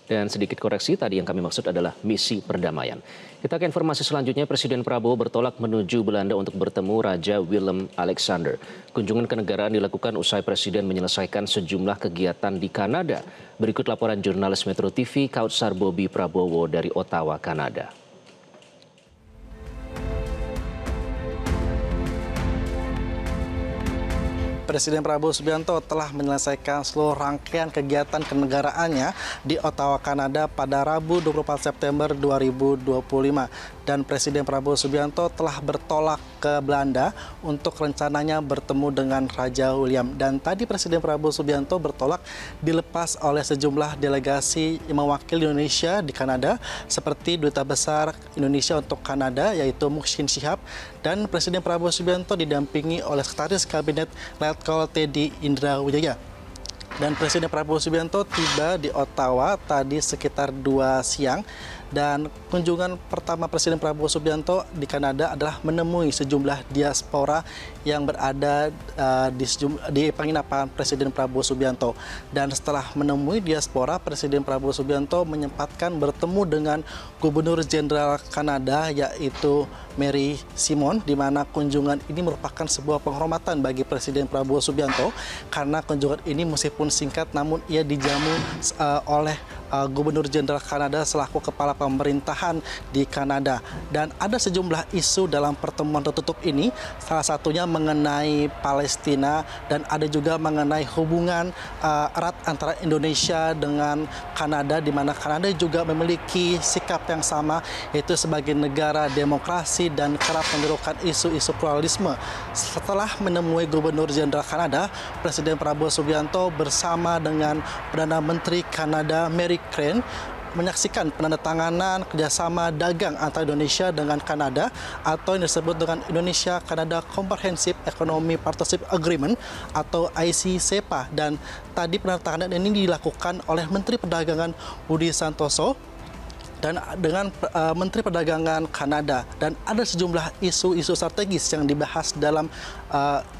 Dan sedikit koreksi, tadi yang kami maksud adalah misi perdamaian. Kita ke informasi selanjutnya, Presiden Prabowo bertolak menuju Belanda untuk bertemu Raja Willem-Alexander. Kunjungan kenegaraan dilakukan usai Presiden menyelesaikan sejumlah kegiatan di Kanada. Berikut laporan jurnalis Metro TV, Kautsar Bobby Prabowo dari Ottawa, Kanada. Presiden Prabowo Subianto telah menyelesaikan seluruh rangkaian kegiatan kenegaraannya di Ottawa, Kanada pada Rabu 24 September 2025. Dan Presiden Prabowo Subianto telah bertolak ke Belanda untuk rencananya bertemu dengan Raja William. Dan tadi Presiden Prabowo Subianto bertolak dilepas oleh sejumlah delegasi yang mewakili Indonesia di Kanada, seperti Duta Besar Indonesia untuk Kanada, yaitu Muhsin Syihab, dan Presiden Prabowo Subianto didampingi oleh Sekretaris Kabinet Letkol Teddy Indrawijaya. Dan Presiden Prabowo Subianto tiba di Ottawa tadi sekitar 2 siang. Dan kunjungan pertama Presiden Prabowo Subianto di Kanada adalah menemui sejumlah diaspora yang berada di penginapan Presiden Prabowo Subianto. Dan setelah menemui diaspora, Presiden Prabowo Subianto menyempatkan bertemu dengan Gubernur Jenderal Kanada, yaitu Mary Simon, di mana kunjungan ini merupakan sebuah penghormatan bagi Presiden Prabowo Subianto karena kunjungan ini meskipun singkat namun ia dijamu oleh Gubernur Jenderal Kanada selaku kepala pemerintahan di Kanada. Dan ada sejumlah isu dalam pertemuan tertutup ini, salah satunya mengenai Palestina dan ada juga mengenai hubungan erat antara Indonesia dengan Kanada, di mana Kanada juga memiliki sikap yang sama, yaitu sebagai negara demokrasi dan kerap menyerukan isu-isu pluralisme. Setelah menemui Gubernur Jenderal Kanada, Presiden Prabowo Subianto bersama dengan Perdana Menteri Kanada Mary Crane menyaksikan penandatanganan kerjasama dagang antara Indonesia dengan Kanada atau yang disebut dengan Indonesia-Kanada Comprehensive Economic Partnership Agreement atau ICCPA. Dan tadi penandatanganan ini dilakukan oleh Menteri Perdagangan Budi Santoso dan dengan Menteri Perdagangan Kanada. Dan ada sejumlah isu-isu strategis yang dibahas dalam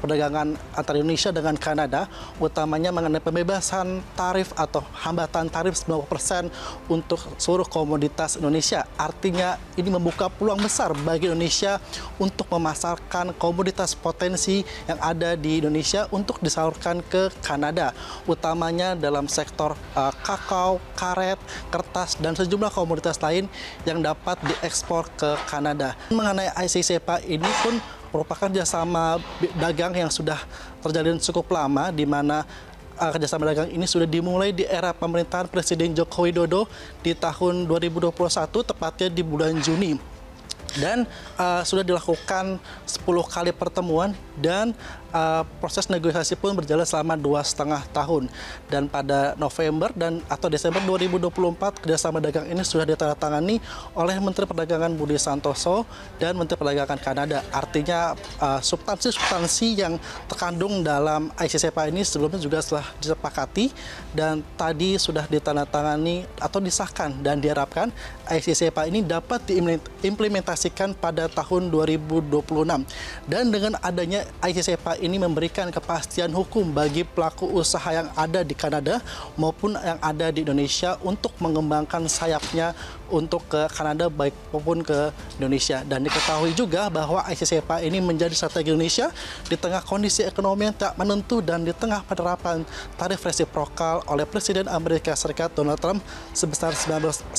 perdagangan antara Indonesia dengan Kanada, utamanya mengenai pembebasan tarif atau hambatan tarif 90% untuk seluruh komoditas Indonesia. Artinya ini membuka peluang besar bagi Indonesia untuk memasarkan komoditas potensi yang ada di Indonesia untuk disalurkan ke Kanada, utamanya dalam sektor kakao, karet, kertas, dan sejumlah komoditas lain yang dapat diekspor ke Kanada. Mengenai ICCPA ini pun merupakan kerjasama dagang yang sudah terjalin cukup lama, di mana kerjasama dagang ini sudah dimulai di era pemerintahan Presiden Joko Widodo di tahun 2021, tepatnya di bulan Juni. Dan sudah dilakukan 10 kali pertemuan dan proses negosiasi pun berjalan selama 2,5 tahun. Dan pada November atau Desember 2024, kerjasama dagang ini sudah ditandatangani oleh Menteri Perdagangan Budi Santoso dan Menteri Perdagangan Kanada. Artinya substansi-substansi yang terkandung dalam ICCPA ini sebelumnya juga telah disepakati dan tadi sudah ditandatangani atau disahkan, dan diharapkan ICCPA ini dapat diimplementasikan pada tahun 2026. Dan dengan adanya ICCPA ini memberikan kepastian hukum bagi pelaku usaha yang ada di Kanada maupun yang ada di Indonesia untuk mengembangkan sayapnya untuk ke Kanada baik maupun ke Indonesia. Dan diketahui juga bahwa ICCPA ini menjadi strategi Indonesia di tengah kondisi ekonomi yang tak menentu dan di tengah penerapan tarif resiprokal oleh Presiden Amerika Serikat Donald Trump sebesar 19%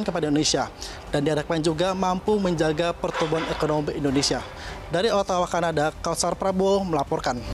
kepada Indonesia. Dan diharapkan juga mampu menjaga pertumbuhan ekonomi Indonesia. Dari Ottawa, Kanada, Kautsar Prabowo melaporkan.